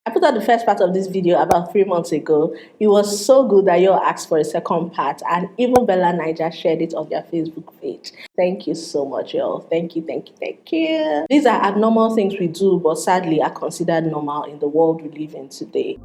I put out the first part of this video about 3 months ago. It was so good that y'all asked for a second part, and even Bella Niger shared it on their Facebook page. Thank you so much, y'all. Thank you, thank you, thank you. These are abnormal things we do, but sadly are considered normal in the world we live in today.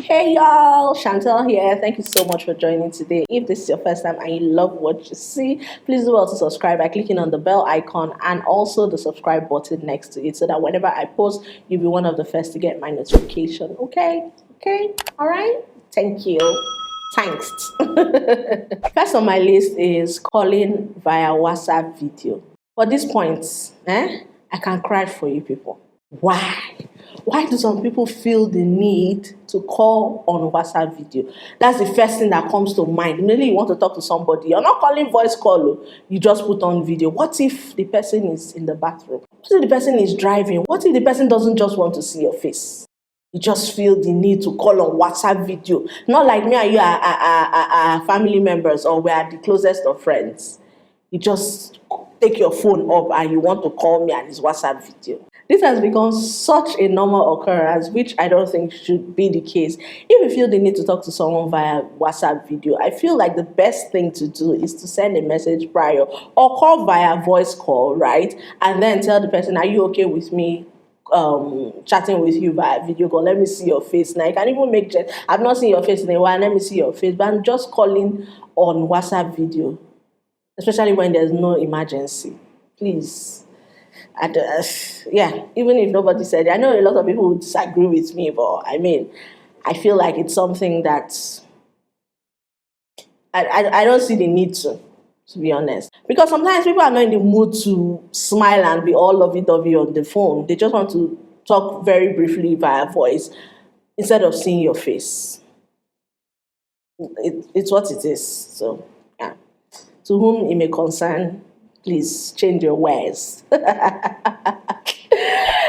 Hey y'all, Chantel here. Thank you so much for joining today. If this is your first time and you love what you see, please do also subscribe by clicking on the bell icon and also the subscribe button next to it so that whenever I post, you'll be one of the first to get my notification. Okay? All right? Thank you. Thanks. First on my list is calling via WhatsApp video. For this point, I can cry for you people. Why? Why do some people feel the need to call on WhatsApp video? That's the first thing that comes to mind. Immediately you want to talk to somebody. You're not calling voice call. You just put on video. What if the person is in the bathroom? What if the person is driving? What if the person doesn't just want to see your face? You just feel the need to call on WhatsApp video. Not like me and you are family members or we are the closest of friends. You just take your phone up and you want to call me and it's WhatsApp video. This has become such a normal occurrence, which I don't think should be the case. If you feel the need to talk to someone via WhatsApp video, I feel like the best thing to do is to send a message prior or call via voice call, right? And then tell the person, are you okay with me chatting with you via video call? Let me see your face. Now you can even make jest. I've not seen your face in a while. Let me see your face. But I'm just calling on WhatsApp video, especially when there's no emergency. Please. Yeah, even if nobody said it, I know a lot of people would disagree with me, but I mean, I feel like it's something that I don't see the need to be honest. Because sometimes people are not in the mood to smile and be all lovey-dovey on the phone. They just want to talk very briefly via voice instead of seeing your face. It's what it is. So, yeah. To whom it may concern, please change your ways.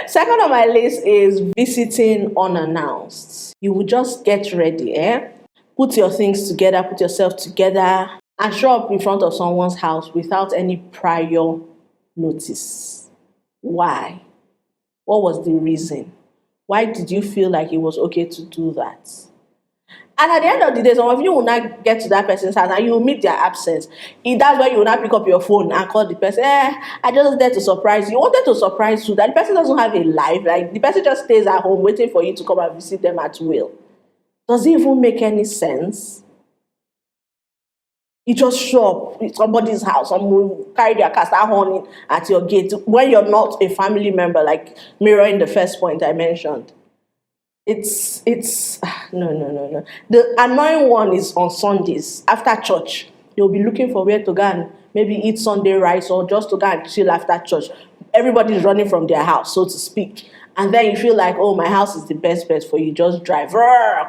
Second on my list is visiting unannounced. You will just get ready, put your things together, put yourself together, and show up in front of someone's house without any prior notice. Why? What was the reason? Why did you feel like it was okay to do that? And at the end of the day, some of you will not get to that person's house and you will meet their absence. That's why you will not pick up your phone and call the person, I just there to surprise you. You wanted to surprise you that the person doesn't have a life. Like the person just stays at home waiting for you to come and visit them at will. Does it even make any sense? You just show up at somebody's house, someone will carry their car, start horning at your gate when you're not a family member, like mirroring the first point I mentioned. It's no. The annoying one is on Sundays after church. You'll be looking for where to go and maybe eat Sunday rice or just to go and chill after church. Everybody's running from their house, so to speak. And then you feel like, oh, my house is the best bet for you. Just drive,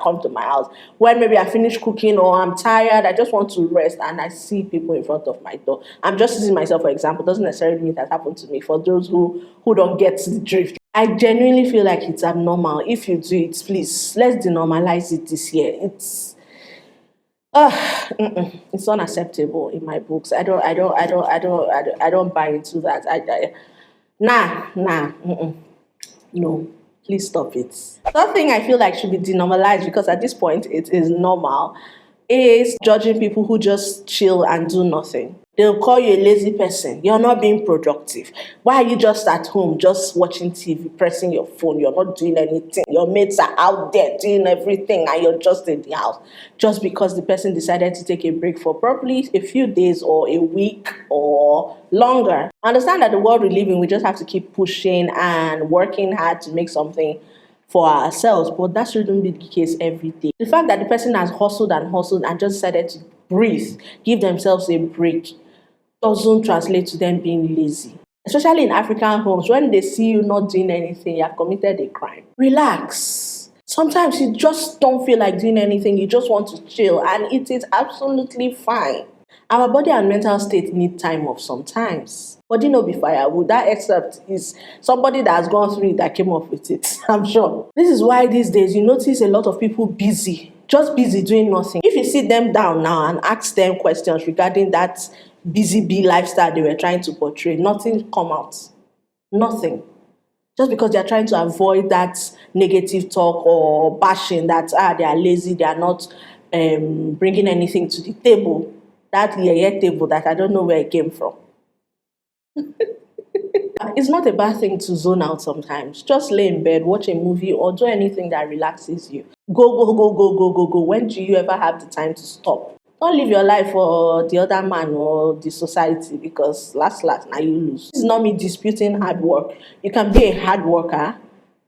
come to my house. When maybe I finish cooking or I'm tired, I just want to rest and I see people in front of my door. I'm just using myself for example. Doesn't necessarily mean that happened to me. For those who don't get the drift. I genuinely feel like it's abnormal. If you do it, please, let's denormalize it this year. It's unacceptable in my books. I don't buy into that. No, please stop it. Something I feel like should be denormalized because at this point it is normal is judging people who just chill and do nothing. They'll call you a lazy person. You're not being productive. Why are you just at home, just watching TV, pressing your phone? You're not doing anything. Your mates are out there doing everything and you're just in the house. Just because the person decided to take a break for probably a few days or a week or longer. Understand that the world we live in, we just have to keep pushing and working hard to make something for ourselves, but that shouldn't be the case every day. The fact that the person has hustled and just decided to breathe, give themselves a break, doesn't translate to them being lazy. Especially in African homes, when they see you not doing anything, you have committed a crime. Relax. Sometimes you just don't feel like doing anything, you just want to chill, and it is absolutely fine. Our body and mental state need time off sometimes. Body no be firewood. That excerpt is somebody that has gone through it that came up with it, I'm sure. This is why these days you notice a lot of people busy, just busy doing nothing. If you sit them down now and ask them questions regarding that busy bee lifestyle they were trying to portray. Nothing come out. Nothing. Just because they're trying to avoid that negative talk or bashing that they are lazy, they are not bringing anything to the table. That yeah table that I don't know where it came from. It's not a bad thing to zone out sometimes. Just lay in bed, watch a movie, or do anything that relaxes you. Go, go, go, go, go, go, go. When do you ever have the time to stop? Don't live your life for the other man or the society, because last, now you lose. This is not me disputing hard work. You can be a hard worker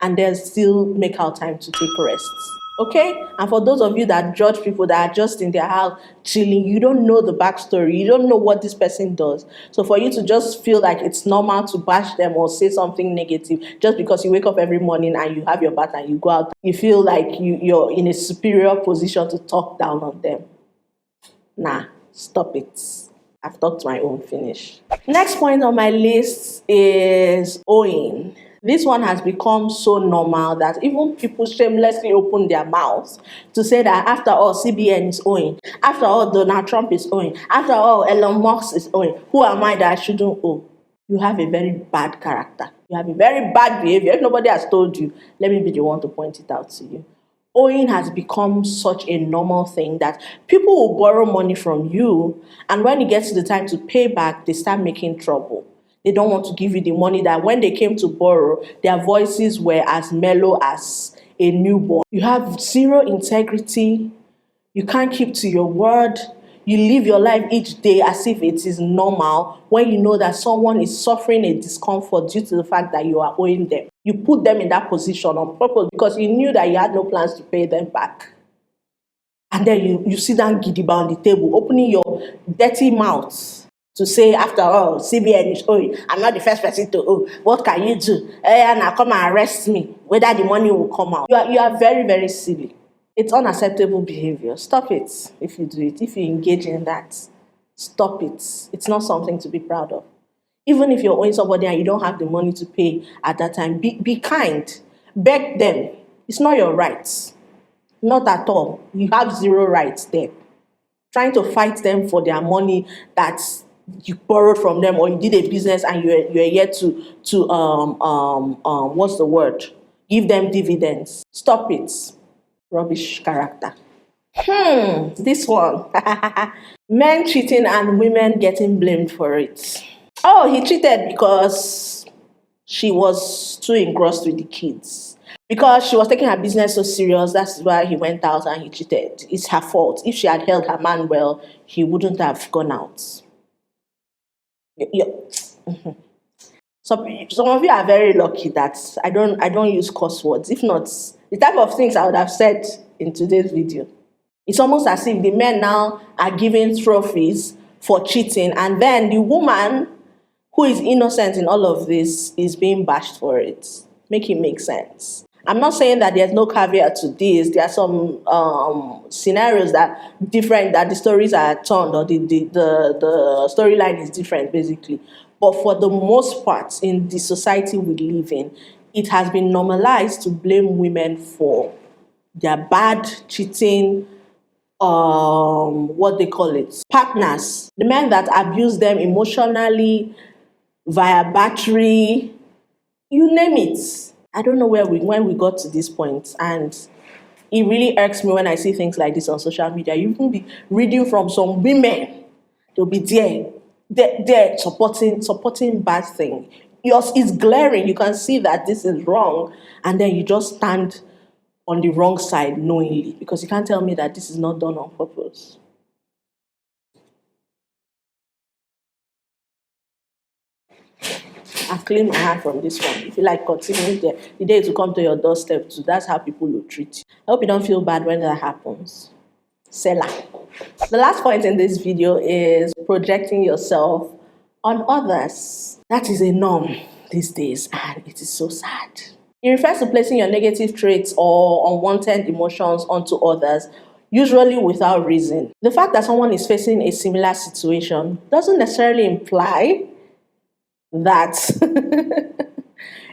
and then still make out time to take rests. Okay? And for those of you that judge people that are just in their house chilling, you don't know the backstory. You don't know what this person does. So for you to just feel like it's normal to bash them or say something negative just because you wake up every morning and you have your bath and you go out, you feel like you're in a superior position to talk down on them. Nah, stop it. I've talked my own finish. Next point on my list is owing. This one has become so normal that even people shamelessly open their mouths to say that after all, CBN is owing. After all, Donald Trump is owing. After all, Elon Musk is owing. Who am I that I shouldn't owe? You have a very bad character. You have a very bad behavior. If nobody has told you, let me be the one to point it out to you. Owing has become such a normal thing that people will borrow money from you, and when it gets to the time to pay back, they start making trouble. They don't want to give you the money that when they came to borrow, their voices were as mellow as a newborn. You have zero integrity. You can't keep to your word. You live your life each day as if it is normal when you know that someone is suffering a discomfort due to the fact that you are owing them. You put them in that position on purpose because you knew that you had no plans to pay them back. And then you sit down gidiba on the table, opening your dirty mouth to say, after all, CBN is owing. I'm not the first person to owe. What can you do? Now come and arrest me, whether the money will come out. You are very, very silly. It's unacceptable behavior. Stop it if you do it. If you engage in that, stop it. It's not something to be proud of. Even if you're owing somebody and you don't have the money to pay at that time, be kind. Beg them. It's not your rights. Not at all. You have zero rights there. Trying to fight them for their money that you borrowed from them, or you did a business and you're yet to what's the word? Give them dividends. Stop it. Rubbish character. This one. Men cheating and women getting blamed for it. Oh, he cheated because she was too engrossed with the kids. Because she was taking her business so serious, that's why he went out and he cheated. It's her fault. If she had held her man well, he wouldn't have gone out. Some of you are very lucky that I don't use curse words. If not, the type of things I would have said in today's video. It's almost as if the men now are giving trophies for cheating, and then the woman who is innocent in all of this is being bashed for it. Make it make sense. I'm not saying that there's no caveat to this. There are some scenarios that the stories are turned, or the storyline is different, basically. But for the most part, in the society we live in, it has been normalized to blame women for their bad, cheating, what they call it, partners. The men that abuse them emotionally, via battery, you name it. I don't know when we got to this point, and it really irks me when I see things like this on social media. You can be reading from some women, they'll be they're supporting bad thing. Yours is glaring. You can see that this is wrong, and then you just stand on the wrong side knowingly, because you can't tell me that this is not done on purpose. I've cleaned my hand from this one. If you like continuing there, the day to come to your doorstep too, that's how people will treat you. I hope you don't feel bad when that happens. Selah. The last point in this video is projecting yourself on others. That is a norm these days, and it is so sad. It refers to placing your negative traits or unwanted emotions onto others, usually without reason. The fact that someone is facing a similar situation doesn't necessarily imply that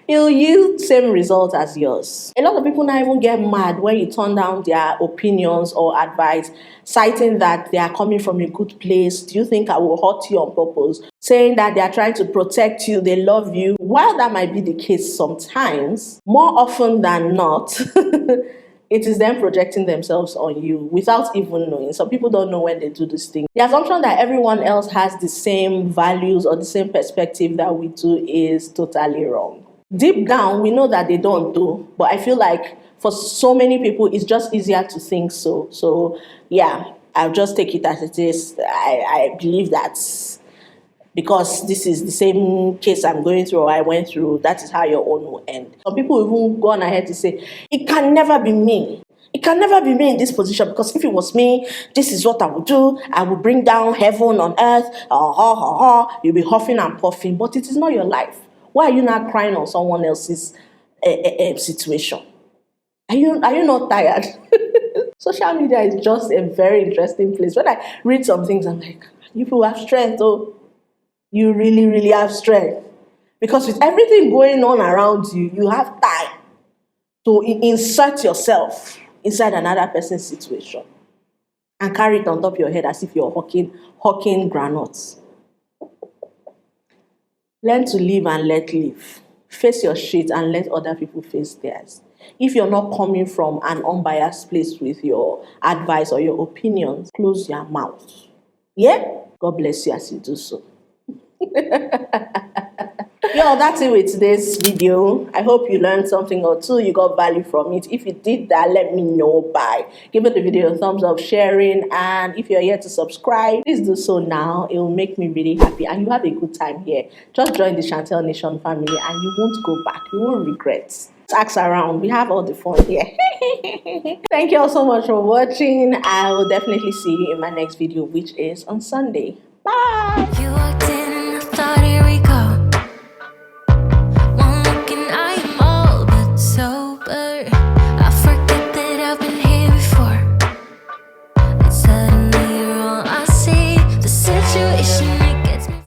It'll yield same result as yours. A lot of people now even get mad when you turn down their opinions or advice, citing that they are coming from a good place. Do you think I will hurt you on purpose? Saying that they are trying to protect you, they love you. While that might be the case sometimes, more often than not, it is them projecting themselves on you without even knowing. Some people don't know when they do this thing. The assumption that everyone else has the same values or the same perspective that we do is totally wrong. Deep down, we know that they don't do, but I feel like for so many people, it's just easier to think so. So, yeah, I'll just take it as it is. I believe that because this is the same case I'm going through or I went through, that is how your own will end. Some people even go on ahead to say, it can never be me. It can never be me in this position, because if it was me, this is what I would do. I would bring down heaven on earth. You'll be huffing and puffing, but it is not your life. Why are you not crying on someone else's situation? Are you not tired? Social media is just a very interesting place. When I read some things, I'm like, you people have strength, oh. You really, really have strength. Because with everything going on around you, you have time to insert yourself inside another person's situation and carry it on top of your head as if you're hawking granules. Learn to live and let live. Face your shit and let other people face theirs. If you're not coming from an unbiased place with your advice or your opinions, close your mouth. Yeah? God bless you as you do so. Yo, that's it with today's video. I hope you learned something or two, you got value from it. If you did that, let me know by giving the video a thumbs up, sharing, and if you're here to subscribe, please do so now. It will make me really happy and you have a good time here. Just join the Chantel Nation family and you won't go back. You won't regret. Ask around. We have all the fun here. Thank you all so much for watching. I will definitely see you in my next video, which is on Sunday. Bye. You walked in and I thought, here we go.